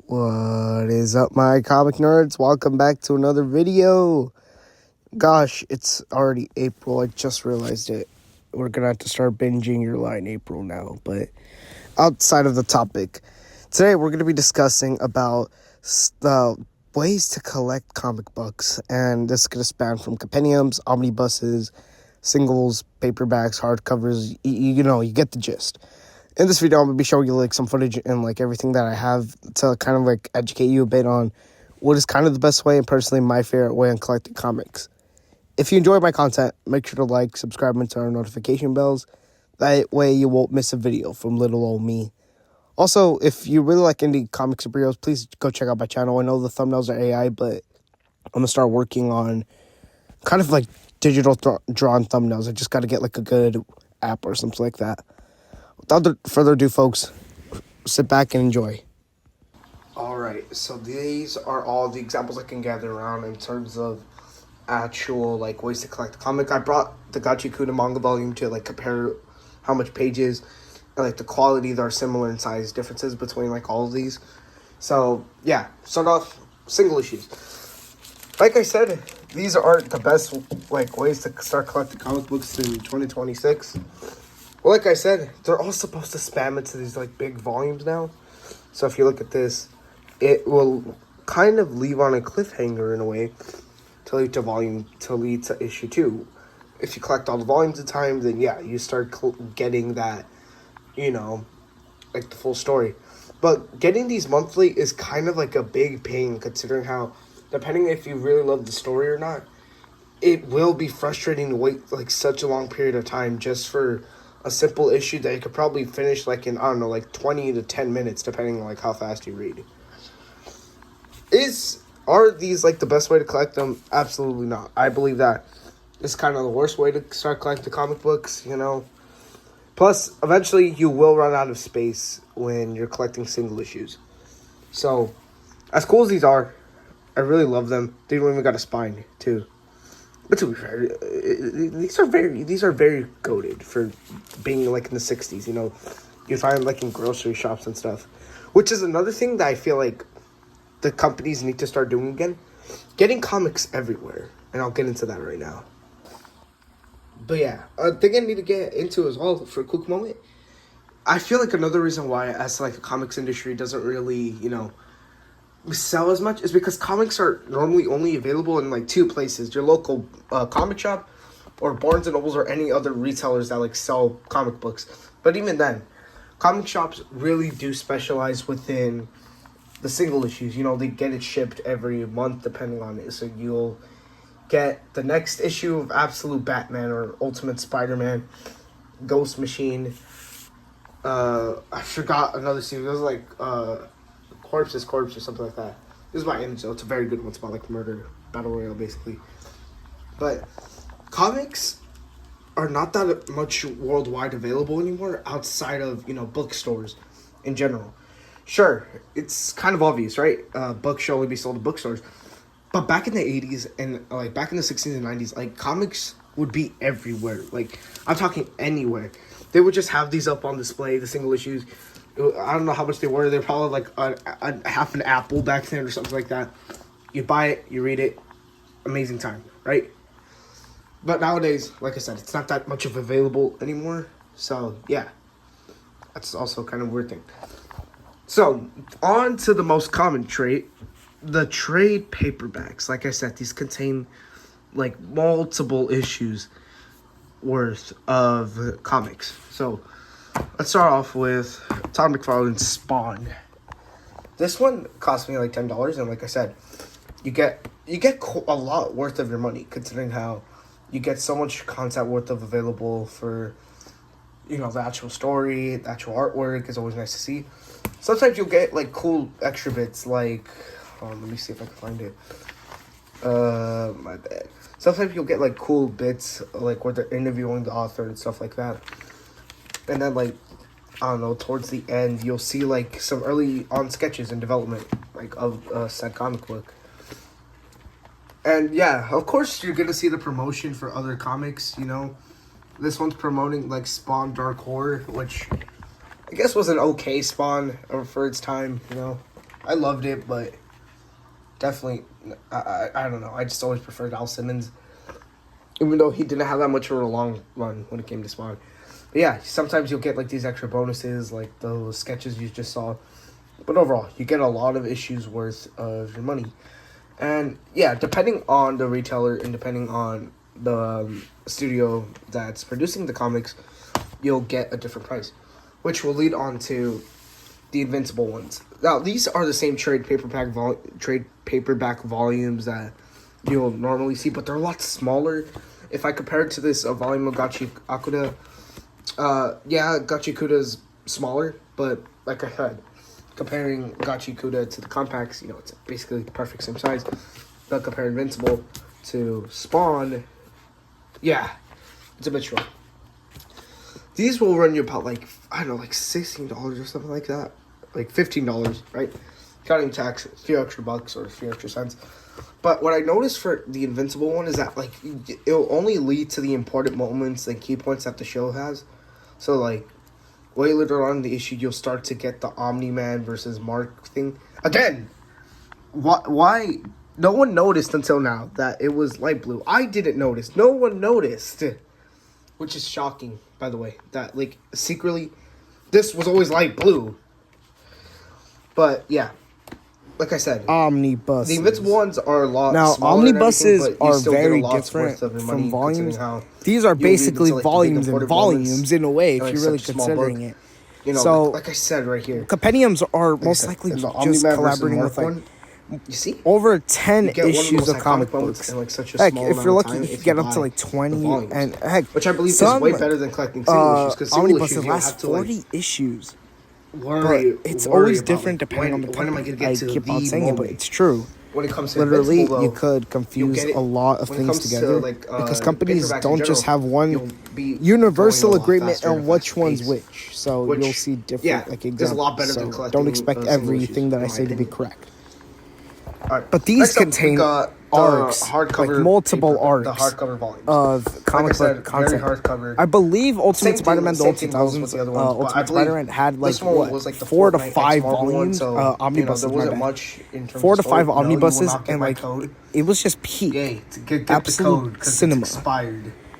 What is up, my comic nerds? Welcome back to another video. Gosh, it's already April. I just realized it. We're gonna have to start binging your line April now. But outside of the topic, today we're gonna be discussing about the ways to collect comic books, and this is gonna span from compendiums, omnibuses, singles, paperbacks, hardcovers. You get the gist. In this video, I'm going to be showing you, some footage and, everything that I have to kind of, educate you a bit on what is kind of the best way and personally my favorite way on collecting comics. If you enjoy my content, make sure to like, subscribe, and turn on notification bells. That way you won't miss a video from little old me. Also, if you really like indie comic superheroes, please go check out my channel. I know the thumbnails are AI, but I'm going to start working on kind of, digital drawn thumbnails. I just got to get, a good app or something like that. Without further ado, folks, sit back and enjoy. Alright, so these are all the examples I can gather around in terms of actual, ways to collect the comic. I brought the Gachikuna manga volume to, compare how much pages and, the quality that are similar in size differences between, all of these. So, yeah, start off single issues. Like I said, these aren't the best, ways to start collecting comic books in 2026. Well, like I said, they're all supposed to spam into these, big volumes now. So if you look at this, it will kind of leave on a cliffhanger in a way to lead to issue 2. If you collect all the volumes in time, then yeah, you start getting that, the full story. But getting these monthly is kind of a big pain, considering how, depending if you really love the story or not, it will be frustrating to wait, such a long period of time just for a simple issue that you could probably finish in, 20 to 10 minutes, depending on how fast you read. Are these the best way to collect them? Absolutely not. I believe that it's kind of the worst way to start collecting comic books, Plus, eventually you will run out of space when you're collecting single issues. So, as cool as these are, I really love them. They don't even got a spine, too. But to be fair, these are very goated for being in the 60s. You find them in grocery shops and stuff, which is another thing that I feel the companies need to start doing again, getting comics everywhere, and I'll get into that right now. But yeah, a thing I need to get into as well for a quick moment. I feel another reason why, as the comics industry doesn't really sell as much is because comics are normally only available in 2 places: your local comic shop or Barnes and Nobles or any other retailers that sell comic books. But even then, comic shops really do specialize within the single issues. They get it shipped every month depending on it, so you'll get the next issue of Absolute Batman or Ultimate Spider-Man, Ghost Machine. I forgot another series. It was Corpse or something like that. This is by Image, though. It's a very good one. It's about murder, battle royale, basically. But comics are not that much worldwide available anymore outside of bookstores in general. Sure, it's kind of obvious, right? Books should only be sold at bookstores. But back in the 80s and back in the 60s and 90s, comics would be everywhere. I'm talking anywhere. They would just have these up on display, the single issues. I don't know how much they were. They're probably a half an apple back then or something like that. You buy it, you read it, amazing time, right? But nowadays, like I said, it's not that much of available anymore. So yeah, that's also kind of a weird thing. So on to the most common trade, the trade paperbacks. Like I said, these contain multiple issues worth of comics. So let's start off with Todd McFarlane's Spawn. This one cost me $10, and like I said, you get a lot worth of your money, considering how you get so much content worth of available for the actual story, the actual artwork is always nice to see. Sometimes you'll get cool extra bits let me see if I can find it. My bad. Sometimes you'll get cool bits where they're interviewing the author and stuff like that. And then I don't know, towards the end you'll see some early on sketches and development of said comic book. And yeah, of course you're gonna see the promotion for other comics. This one's promoting Spawn Dark Horror, which I guess was an okay Spawn for its time. I loved it, but definitely, I don't know. I just always preferred Al Simmons, even though he didn't have that much of a long run when it came to Spawn. But yeah, sometimes you'll get like these extra bonuses, like those sketches you just saw. But overall, you get a lot of issues worth of your money. And yeah, depending on the retailer and depending on the studio that's producing the comics, you'll get a different price, which will lead on to the Invincible ones. Now, these are the same trade paperback volumes that you'll normally see, but they're a lot smaller. If I compare it to this volume of Gachi Akuda, Gachi Kuda's smaller, but like I said, comparing Gachi Kuda to the compacts, it's basically the perfect same size. But compare Invincible to Spawn, it's a bit short. These will run you about like $16 or something like that, like $15, right? Counting tax, a few extra bucks or a few extra cents. But what I noticed for the Invincible one is that like it'll only lead to the important moments and key points that the show has. So like way later on in the issue, you'll start to get the Omni-Man versus Mark thing again. Why? No one noticed until now that it was light blue. I didn't notice. No one noticed, which is shocking, by the way. That like secretly, this was always light blue. But yeah, like I said, omnibuses. The Invincible ones are a lot now. Smaller Omnibuses are very different from volumes. These are basically volumes and volumes in a way, if you're really considering it. So, like I said right here, compendiums are most likely just collaborating with like. You see? Over 10 issues of comic books. Like such a heck, small if you're amount of lucky, time, you can get up to like 20. And heck, which I believe is way better than collecting single issues. Because single issues, you last have to 40 issues. It's worry always about, different depending on the when am I company. gonna get to keep the on saying moment. it, but it's true. When it comes to literally, though, you could confuse a lot of things together because companies don't just have one universal agreement on which one's which. So you'll see different examples. Is a lot better than collecting. Don't expect everything that I say to be correct. Right. But these contain arcs, like multiple arcs the hardcover volumes of comic book content. Hardcover. I believe Ultimate Spider-Man, the old 2000s, Ultimate Spider-Man had like 4 to 5 volumes, omnibuses. There wasn't much in terms 4 to 5 of omnibuses, and like it was just peak, absolute cinema,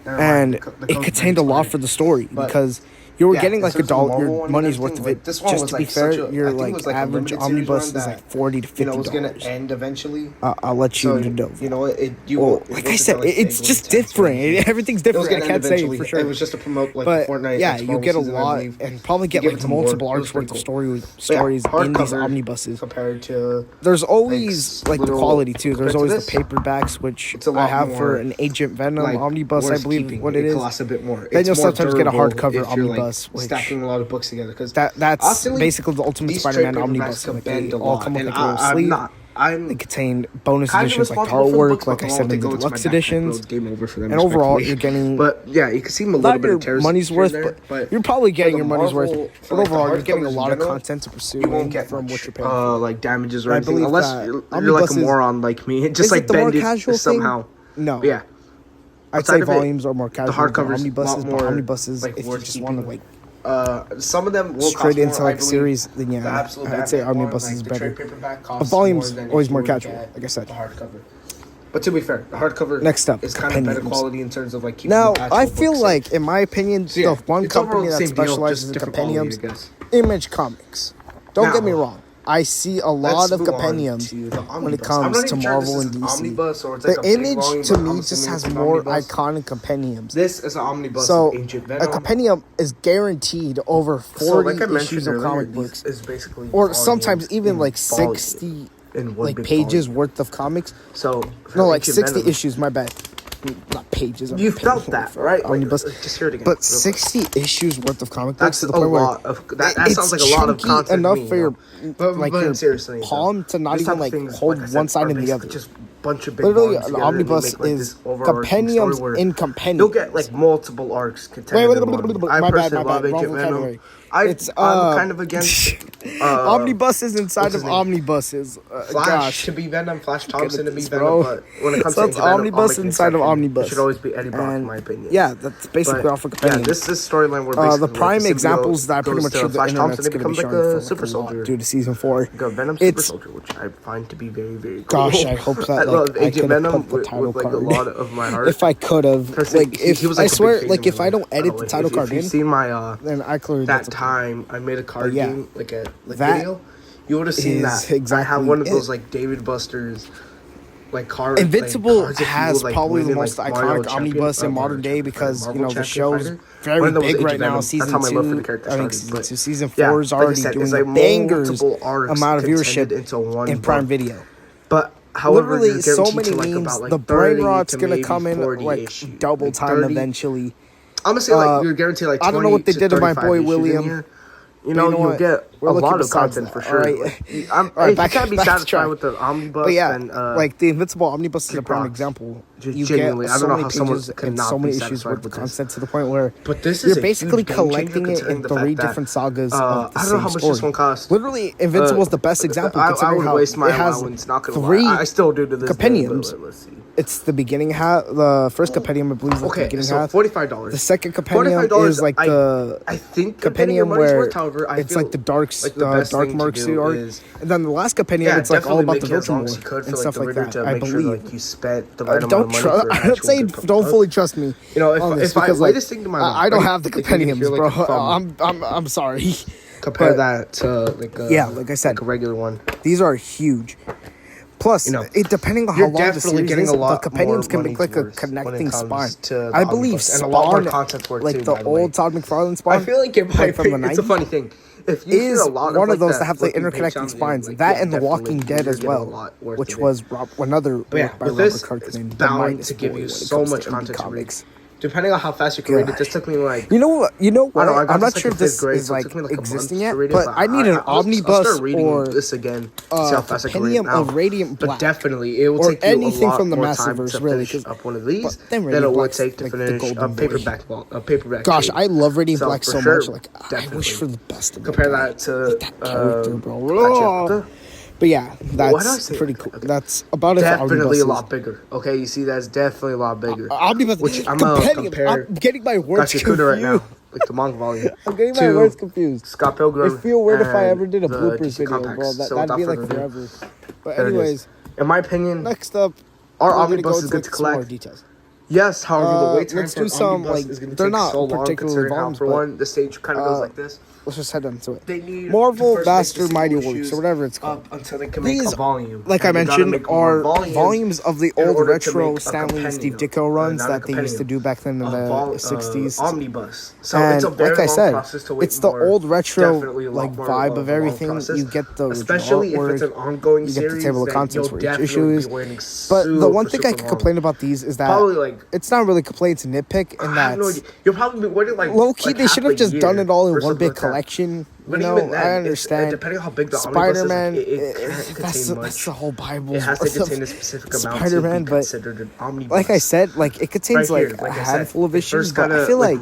and it contained a lot for the story because. You were getting like your money's worth of it. Just to be fair, your like average omnibus is like $40 to $50. It was gonna end eventually. I'll let you know. Like I said, it's just different. Everything's different. I can't say for sure. It was just to promote like Fortnite. Yeah, you get a lot and probably get like multiple arcs worth of stories in these omnibuses. Compared to there's always like the quality too. There's always the paperbacks, which I have for an Agent Venom omnibus. I believe what it is. It costs a bit more. Then you'll sometimes get a hardcover omnibus. Stacking a lot of books together because that's basically the Ultimate Spider-Man omnibus. Like they all come with like a little sleeve. They contain bonus editions like artwork, like I said in the deluxe editions. And overall, you're getting. But yeah, you can see a little bit of tears. Money's worth, but you're probably getting your money's worth. But overall, you're getting a lot of content to pursue. You won't get from much, what you're paying for. like damages or anything, unless you're like a moron like me. Just like bend it somehow. No. Yeah. I'd say volumes are more casual. The hardcovers, omnibuses, but omnibuses, if you just want to like. Some of them will straight into more, like series, then yeah, I'd say omnibus is better. The volume's always more casual, like I said. The hardcover. But to be fair, the hardcover next up is kind of better quality in terms of like keeping now. I feel like, in my opinion, the one company that specializes in compendiums, Image Comics. Don't get me wrong. I see a lot of compendiums when it comes to Marvel and DC. The Image, to me, just has more iconic compendiums. This is an omnibus. So, a compendium is guaranteed over 40 issues of comic books. Or sometimes even like 60 like pages worth of comics. So no, like 60 issues, my bad. Not pages. You felt that, right? Omnibus. Just hear it again. But 60 issues worth of comic books. That's a lot of. That sounds like a lot of content. Enough for your seriously, palm to not even like hold one side and the other. Just bunch of big literally an omnibus is compendiums in compendiums. You'll get like multiple arcs. Wait, my bad. I'm kind of against omnibuses inside of omnibuses. Flash Gosh. to be Venom, Flash Thompson to be Venom, but when it comes to omnibus inside of omnibus, it should always be Eddie Brock, in my opinion. Yeah, that's basically all for compendium. Yeah, this storyline where basically the prime examples that I pretty much sure the Flash internet's Thompson going to be becomes showing like a super soldier due to season 4. Like a Venom super soldier, which I find to be very, very cool. Gosh, I hope that I love I Agent could have Venom put the title with card like a lot of my heart. If I could have, like, if I swear, like, if I don't edit the title card in, if you've seen my then I clearly that time I made a card game like a video, you would have seen that. Exactly I have one of those like David Buster's like cards. Invincible like, has probably the most iconic omnibus in modern day because the show's very big right now. Season 2, I think season 4 is already doing a bangers amount of viewership in Prime Video. But however, literally so many memes. The brain rot's gonna come in like double time eventually. I'm gonna say like you're guaranteed like 20 I don't know what they did to my boy William. You know, you'll get a lot of content for sure. If you can't be satisfied with the omnibus, but yeah, then, like the Invincible omnibus is a prime example. You genuinely, get so many pages and so many issues with the content to the point where you're basically collecting it in 3 different sagas of the same story. This one costs. Literally, Invincible is the best example considering how it has 3 I still do to this compendiums. Let's see. It's the beginning half. The first compendium, I believe, is the beginning half. $45. The second compendium is like the I think compendium where it's like the dark Mark suit arc, and then the last compendium it's like all about the Viltrum War and stuff like that. I believe. You spent the right amount of money. I'm not saying don't fully trust me. You know, if I lay this thing to my mind, I don't have the compendiums, bro. I'm sorry. Compare that to like like I said, like a regular one. These are huge. Plus, it depending on how long the series is, the compendiums can make like a connecting spine. I believe Spawn, like the old Todd McFarlane Spawn, I feel like it might from the 90s, it's a funny thing. Is one of those that have the interconnecting spines. That and The Walking Dead as well, which was another work by Robert Kirkman. It's bound to give you so much content to read. Depending on how fast you can read it, this took me like... You know what? I'm not sure if this is like existing yet, but I need an omnibus or this again. See how fast I can read it now. of Radiant Black. But definitely, it will take you a lot from the more Massiverse, time to really, finish up one of these than it would take to finish a paperback. Gosh, I love Radiant Black so much. Like, I wish for the best of it. Compare that to... That character, bro. But yeah, that's pretty cool. That's about it. Definitely a lot bigger. Okay, you see, that's definitely a lot bigger. Omnibus, which I'm gonna compare. I'm getting my words confused right now, like the manga volume. I'm getting my words confused. Scott Pilgrim. I feel weird if I ever did a bloopers video, bro. That'd be like forever. But anyways, in my opinion, next up, our omnibus is good to collect. More details. Yes, however, the wait time let's do some like they're not particularly volumes, for one, the stage kind of goes like this. Let's just head into it. They need Marvel Master Mighty Works or whatever it's called. Until they can make a volume. Like I mentioned, are volumes of the old retro Stanley and Steve Ditko runs that they used to do back then in the 60s. Omnibus. So and it's a very like I said, process to wait it's the old retro like vibe of everything. You get the especially if it's an ongoing you series. get the table of contents for each issue is. But the one thing I could complain about these is that it's not really complaint to nitpick, and that you'll probably be waiting like low key. They should have just done it all in one big collection. But even then, I understand. Depending on how big the Spider-Man, that's the whole Bible. It has to contain a specific amount Spider-Man, to be considered an omnibus. Like I said, like it contains like a handful of issues, but I feel like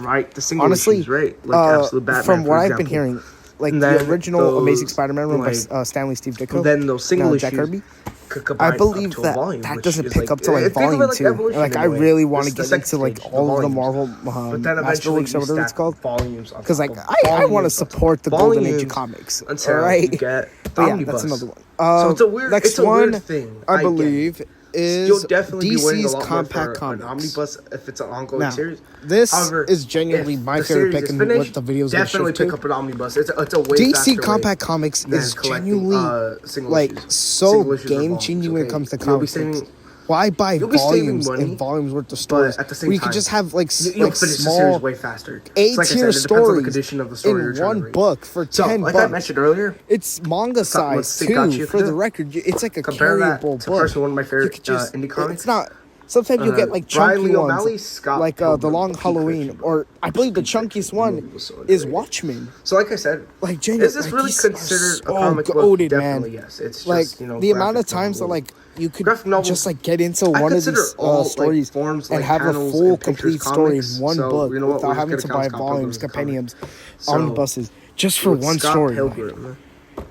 honestly, from what I've been hearing, like the original Amazing Spider-Man run by Stanley Steve Ditko, then those single issues, Jack Kirby. I believe that doesn't pick up to like volume 2. Like I really want to get into like all of the Marvel Masterworks or whatever it's called. Because like I want to support the Golden Age of comics. Alright? But yeah, that's another one. So it's a weird, next one, I believe, is DC's Compact Comics. An omnibus if it's an ongoing series. This is genuinely my favorite pick and what the videos definitely pick up an omnibus. It's a way DC Compact Comics is genuinely like so game changing when it comes to comics. Why buy volumes and volumes worth of stories? Where you could just have like small way faster. A-tier stories in one book for $10. Like I mentioned earlier, it's manga size too. For the record, it's like a carryable book. One of my favorite indie comics. It's not. Sometimes you'll get like chunky ones, like The Long Halloween, or I believe the chunkiest one is Watchmen. So, like I said, like is this really considered a comic book? Definitely yes. It's like just, the amount of times that like you could just like get into one of these stories and have a full complete story in one book without having to buy volumes, compendiums, omnibuses. just for one Scott story. Pilgrim.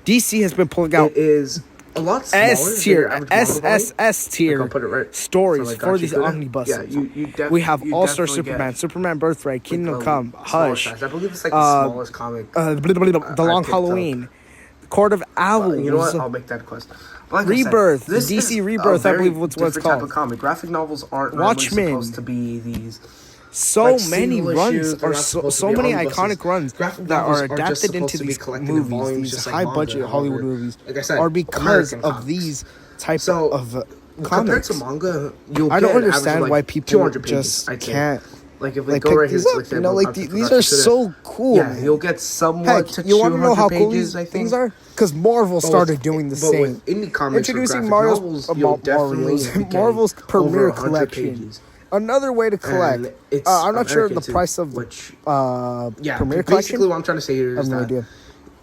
DC has been pulling out It is a lot smaller. S tier, S tier stories for these omnibuses. Yeah, we have All Star Superman, Superman Birthright, Kingdom Come, Hush. I believe it's like the smallest comic. The Long Halloween, Court of Owls. You know what? I'll make that quest. Like Rebirth, said, this DC is Rebirth. I believe what's type called. Of comic. Graphic novels aren't Watchmen. supposed to be these. So many runs, or so many iconic runs that are adapted into these movies, these high-budget Hollywood movies, like I said, are because of these types of comics. Compared to manga, I don't understand why people just can't. Like if we go right here, these are so cool. Yeah, you'll get somewhat to you want to know how cool pages, these things are? Because Marvel started doing the same. Indie comics, introducing Marvel's premiere collection. Another way to collect. I'm not sure the price of premiere collection. Basically, what I'm trying to say here is that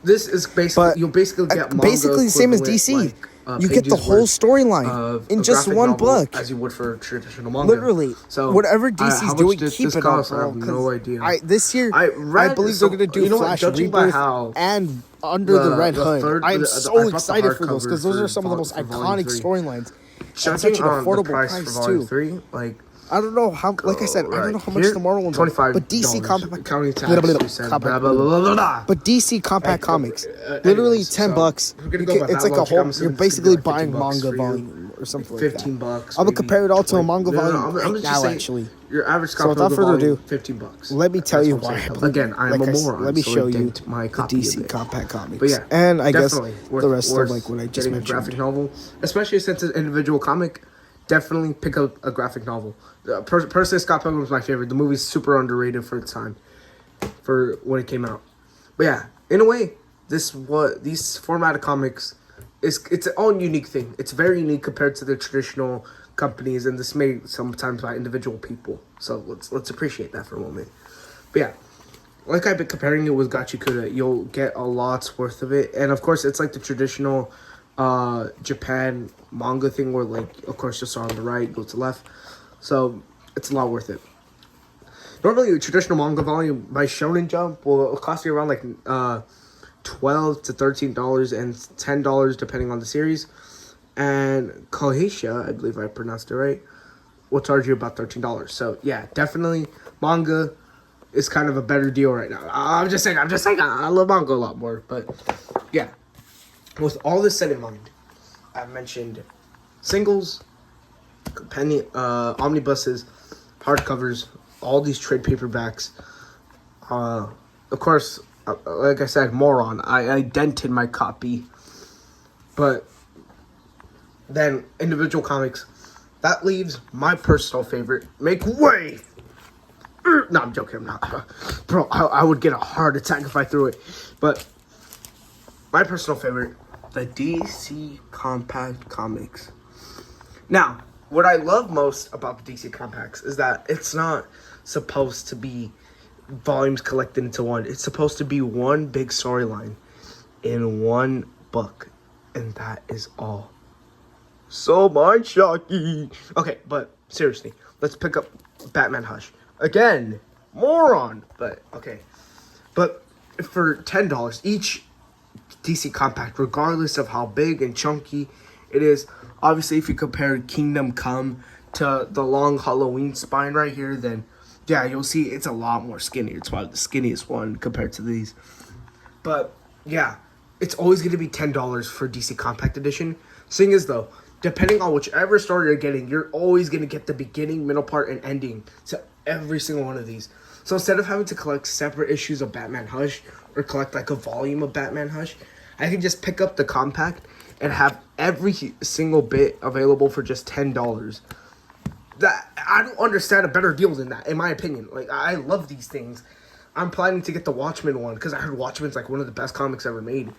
this is basically you'll basically get manga basically the same as DC. You get the whole storyline in just one book, as you would for traditional manga. Literally, so whatever DC's doing, keep it up, bro. I have no idea. This year, I believe they're gonna do Flash Rebirth and Under the Red Hood. I'm so excited for those because those are some of the most iconic storylines. At such an affordable price too. 3, like. I don't know how. Like I said, I don't know how much the Marvel ones are. But DC Compact, but DC Compact Comics, literally $10. It's like a whole. You're basically buying manga volume or something like that. $15. I'm gonna compare it all to a manga volume right now. Actually, your average so without further ado, $15. let me tell you why. Again, I'm a moron. Let me show you my the DC Compact Comics. But yeah, and I guess the rest of like what I just mentioned. Graphic novel, especially since it's an individual comic. Definitely pick up a graphic novel. Personally, Scott Pilgrim was my favorite. The movie's super underrated for its time, for when it came out. But yeah, in a way, these format of comics it's its own unique thing. It's very unique compared to the traditional companies, and this made sometimes by individual people. So let's appreciate that for a moment. But yeah, like I've been comparing it with Gachikuda, you'll get a lot's worth of it, and of course, it's like the traditional Japan manga thing where, like, of course, you'll start on the right, go to the left. So it's a lot worth it. Normally, a traditional manga volume by Shonen Jump will cost you around like $12 to $13 and $10 depending on the series. And Koheisha, I believe I pronounced it right, will charge you about $13. So yeah, definitely manga is kind of a better deal right now. I'm just saying, I love manga a lot more. But yeah, with all this said in mind, I've mentioned singles, omnibuses, hardcovers, all these trade paperbacks. Of course, like I said, moron. I dented my copy. But then individual comics. That leaves my personal favorite. Make way! No, I'm joking. I'm not. Bro, I would get a heart attack if I threw it. But my personal favorite, the DC Compact Comics. Now, what I love most about the DC Compacts is that it's not supposed to be volumes collected into one. It's supposed to be one big storyline in one book. And that is all. So mind-shocking. Okay, but seriously, let's pick up Batman Hush. Again, moron. But, okay. But for $10 each DC Compact, regardless of how big and chunky it is, obviously, if you compare Kingdom Come to the Long Halloween spine right here, then yeah, you'll see it's a lot more skinnier. It's probably the skinniest one compared to these. But yeah, it's always going to be $10 for DC Compact Edition. Thing is, though, depending on whichever story you're getting, you're always going to get the beginning, middle part, and ending to every single one of these. So instead of having to collect separate issues of Batman Hush or collect like a volume of Batman Hush, I can just pick up the compact and have every single bit available for just $10. That I don't understand a better deal than that, in my opinion. Like, I love these things. I'm planning to get the Watchmen one because I heard Watchmen's like one of the best comics ever made.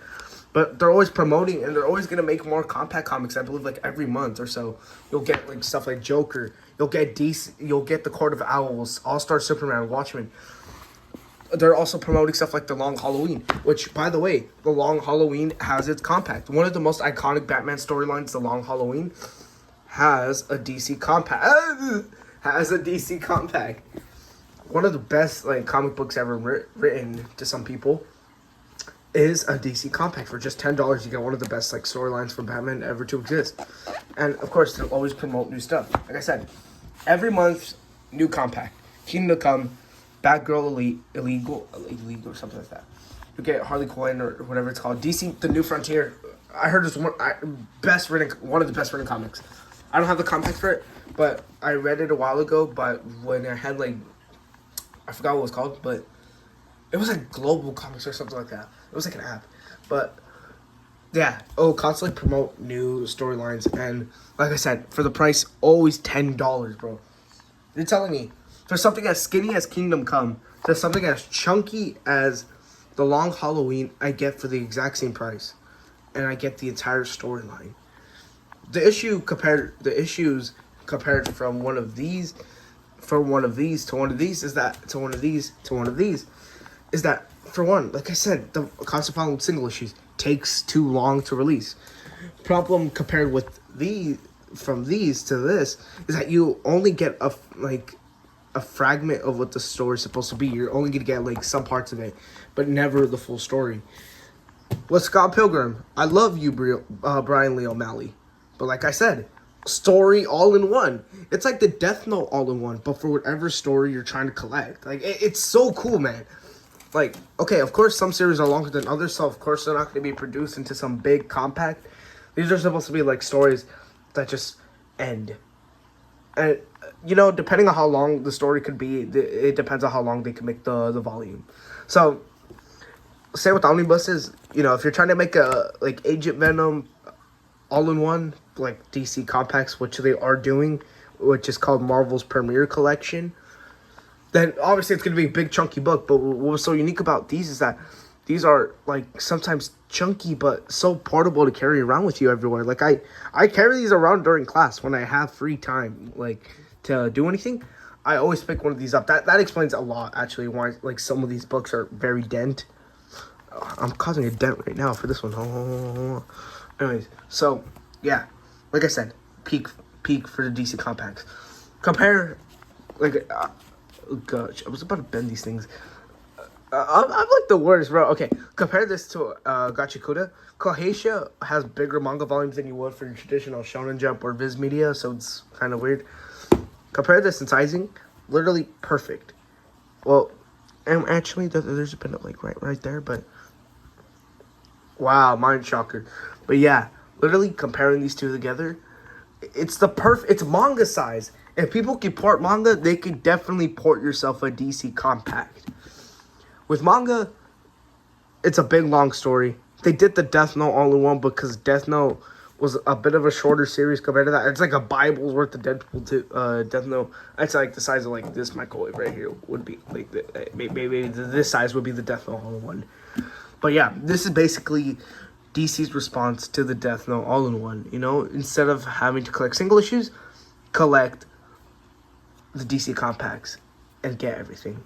But they're always promoting, and they're always gonna make more compact comics. I believe like every month or so, you'll get like stuff like Joker. You'll get DC. You'll get the Court of Owls, All-Star Superman, Watchmen. They're also promoting stuff like the Long Halloween, which, by the way, the Long Halloween has its compact. One of the most iconic Batman storylines, the Long Halloween, has a DC compact. One of the best like comic books ever written to some people. is a DC compact. For just $10, you get one of the best like storylines from Batman ever to exist. And of course, they'll always promote new stuff. Like I said, every month, new compact. Kingdom Come, Batgirl Elite, illegal or something like that. You get Harley Quinn or whatever it's called. DC, The New Frontier. I heard it's one of the best written comics. I don't have the compact for it, but I read it a while ago. But when I had like, I forgot what it was called, but it was like Global Comics or something like that. It was like an app, but yeah, constantly promote new storylines, and like I said, for the price, always $10, bro. You're telling me for something as skinny as Kingdom Come, to something as chunky as The Long Halloween, I get for the exact same price, and I get the entire storyline. The issues compared from one of these to one of these is that for one, like I said, the constant problem with single issues takes too long to release. Problem compared with from these to this is that you only get a fragment of what the story is supposed to be. You're only gonna get like some parts of it, but never the full story. With Scott Pilgrim, I love you, Brian Lee O'Malley, but like I said, story all in one. It's like the Death Note all in one, but for whatever story you're trying to collect. Like it's so cool, man. Like, okay, of course some series are longer than others, so of course they're not going to be produced into some big compact. These are supposed to be like stories that just end. And, depending on how long the story could be, it depends on how long they can make the volume. So, same with omnibuses, if you're trying to make a, like, Agent Venom all-in-one, like DC compacts, which they are doing, which is called Marvel's Premier Collection, then obviously it's going to be a big chunky book. But what was so unique about these is that these are like sometimes chunky but so portable to carry around with you everywhere. Like I carry these around during class when I have free time, like to do anything. I always pick one of these up. That explains a lot, actually, why like some of these books are very dent. I'm causing a dent right now for this one. Anyways, so yeah, like I said, peak for the DC compacts. Compare like. Gosh, I was about to bend these things. I'm like the worst, bro. Okay, compare this to Gachikuta. Koheisha has bigger manga volumes than you would for your traditional Shonen Jump or Viz Media, so it's kind of weird. Compare this in sizing, literally perfect. Well, and actually, there's a pin like right there, but wow, mind shocker. But yeah, literally comparing these two together, it's it's manga size. If people can port manga, they can definitely port yourself a DC compact. With manga, it's a big, long story. They did the Death Note all in one because Death Note was a bit of a shorter series compared to that. It's like a Bible's worth of Death Note. It's like the size of like this microwave right here would be like maybe this size would be the Death Note all in one. But yeah, this is basically DC's response to the Death Note all in one. Instead of having to collect single issues, collect the DC compacts and get everything.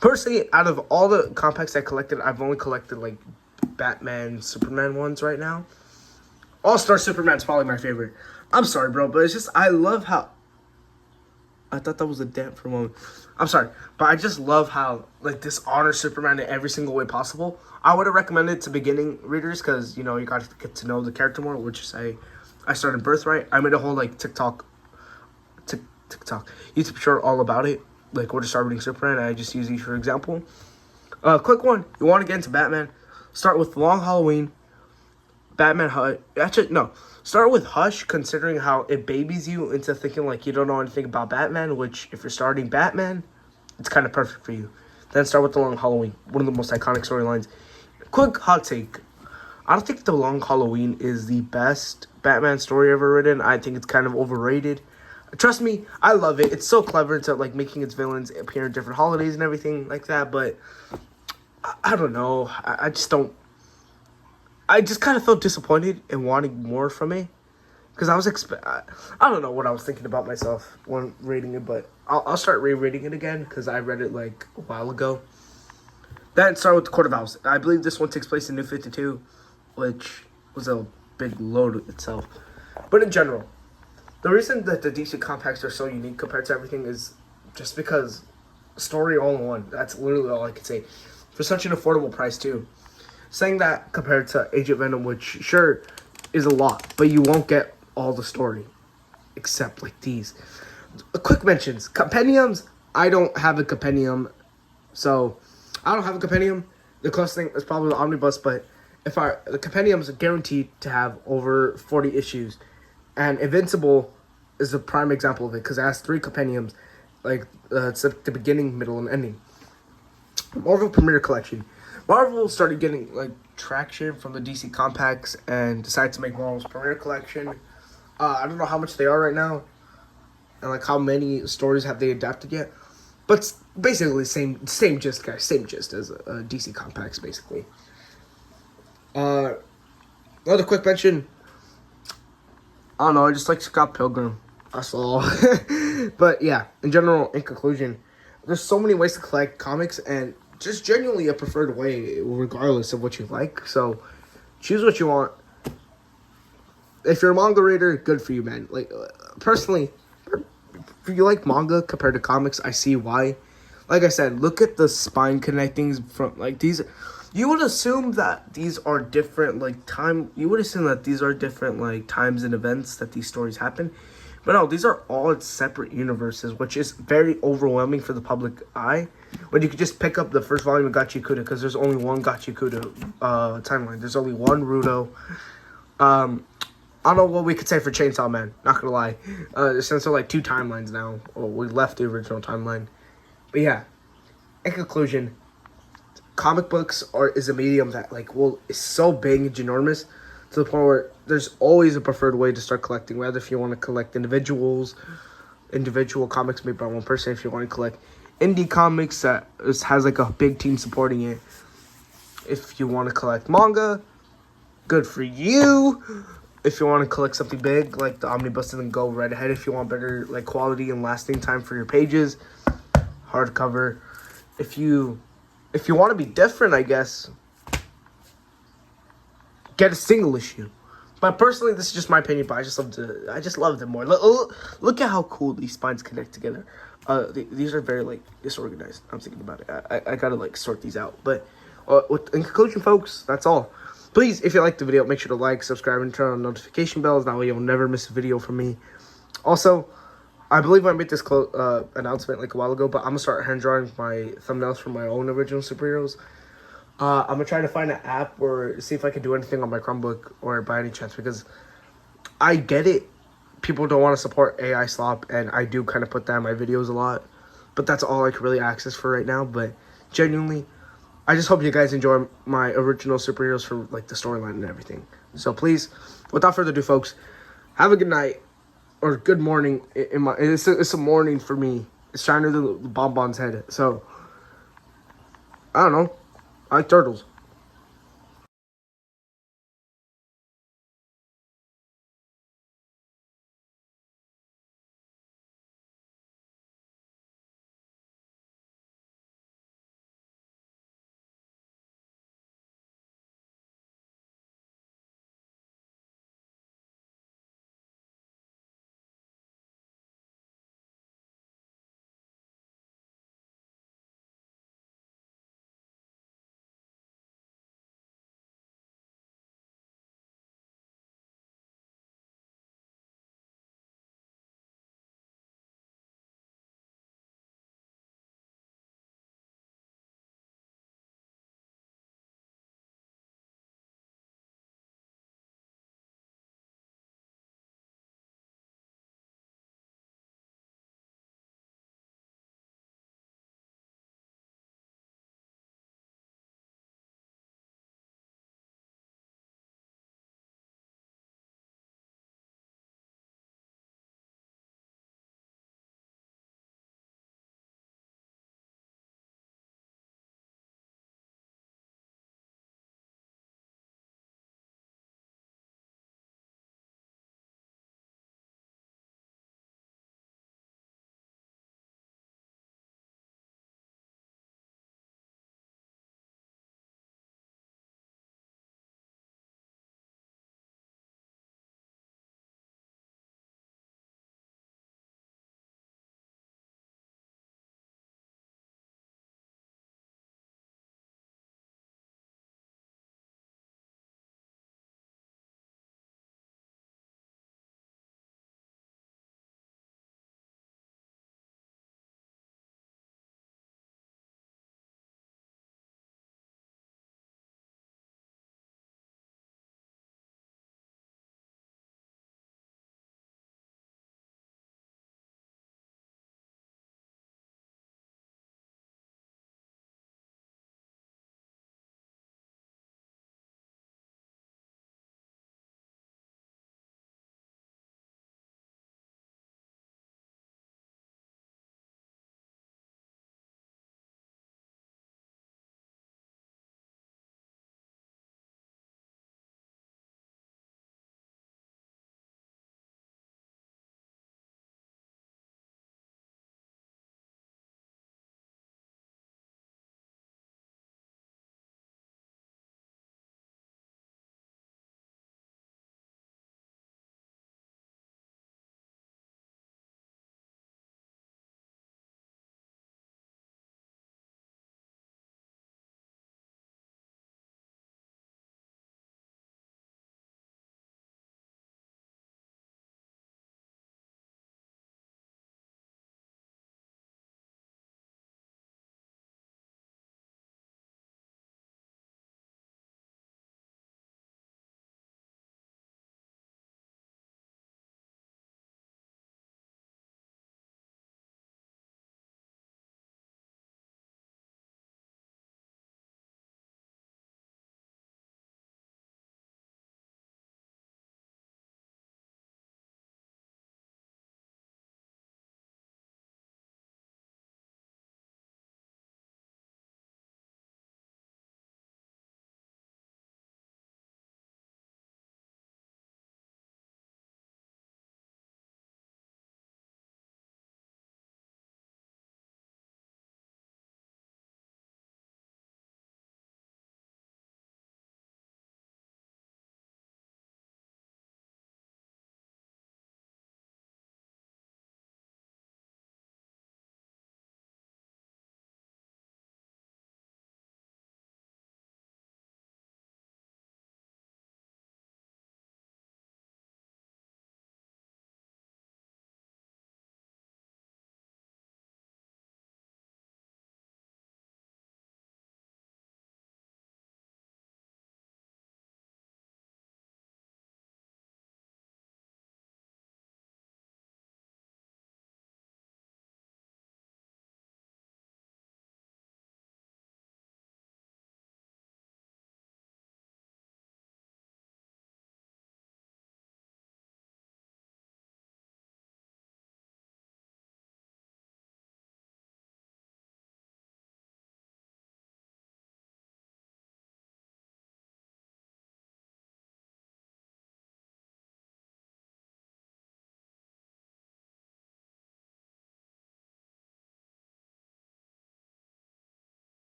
Personally, out of all the compacts I collected, I've only collected like Batman, Superman ones right now. All-Star Superman's probably my favorite. I'm sorry, bro, but it's just I love how. I thought that was a dent for a moment. I'm sorry, but I just love how like this honors Superman in every single way possible. I would have recommended it to beginning readers because you got to get to know the character more, which is I started Birthright. I made a whole like TikTok, YouTube short all about it, like where to start reading Superman. I just use these for example. Quick one. You want to get into Batman? Start with Long Halloween, Batman Hush. Actually, no. Start with Hush, considering how it babies you into thinking like you don't know anything about Batman, which if you're starting Batman, it's kind of perfect for you. Then start with The Long Halloween, one of the most iconic storylines. Quick hot take. I don't think The Long Halloween is the best Batman story ever written. I think it's kind of overrated. Trust me, I love it. It's so clever to like making its villains appear in different holidays and everything like that. But I don't know. I just don't. I just kind of felt disappointed and wanting more from it because I was I don't know what I was thinking about myself when reading it, but I'll start rereading it again because I read it like a while ago. Then start with the Court of Owls. I believe this one takes place in New 52, which was a big load itself. But in general, the reason that the DC compacts are so unique compared to everything is just because story all in one. That's literally all I can say. For such an affordable price, too. saying that compared to Agent Venom, which sure is a lot, but you won't get all the story, except like these. Quick mentions, compendiums. I don't have a compendium, so I don't have a compendium. The closest thing is probably the Omnibus, but the compendiums are guaranteed to have over 40 issues, and Invincible is a prime example of it because it has 3 compendiums, like it's at the beginning, middle, and ending. Marvel Premiere Collection. Marvel started getting like traction from the DC Compacts and decided to make Marvel's Premiere Collection. I don't know how much they are right now, and like how many stories have they adapted yet, but it's basically same gist, guys. Same gist as DC Compacts, basically. Another quick mention. I don't know. I just like Scott Pilgrim. That's all. But yeah, in general, in conclusion, there's so many ways to collect comics, and just genuinely a preferred way, regardless of what you like. So, choose what you want. If you're a manga reader, good for you, man. Like, personally, if you like manga compared to comics, I see why. Like I said, look at the spine connectings from, like, these. You would assume that these are different, like, you would assume that these are different, like, times and events that these stories happen. But no, these are all separate universes, which is very overwhelming for the public eye. When you could just pick up the first volume of Gachikuta, because there's only one Gachikuta timeline. There's only one Rudo. I don't know what we could say for Chainsaw Man, not gonna lie. Since there are like 2 timelines now. Or we left the original timeline. But yeah, in conclusion, comic books is a medium that is so big and ginormous to the point where there's always a preferred way to start collecting, whether if you want to collect individual comics made by one person, if you want to collect indie comics that has like a big team supporting it, if you want to collect manga, good for you. If you want to collect something big like the Omnibus, then go right ahead. If you want better like quality and lasting time for your pages, hardcover. If you want to be different, I guess, get a single issue. But personally, this is just my opinion. But I just love them more. Look at how cool these spines connect together. These are very disorganized. I'm thinking about it. I gotta sort these out. But in conclusion, folks, that's all. Please, if you liked the video, make sure to like, subscribe, and turn on notification bells. That way you'll never miss a video from me. Also, I believe I made this announcement a while ago, but I'm gonna start hand drawing my thumbnails for my own original superheroes. I'm gonna try to find an app or see if I can do anything on my Chromebook or by any chance, because I get it. People don't want to support AI slop, and I do kind of put that in my videos a lot. But that's all I can really access for right now. But genuinely, I just hope you guys enjoy my original superheroes for the storyline and everything. So please, without further ado, folks, have a good night or good morning. It's a morning for me. It's shining through the bonbon's head. So I don't know. I like turtles.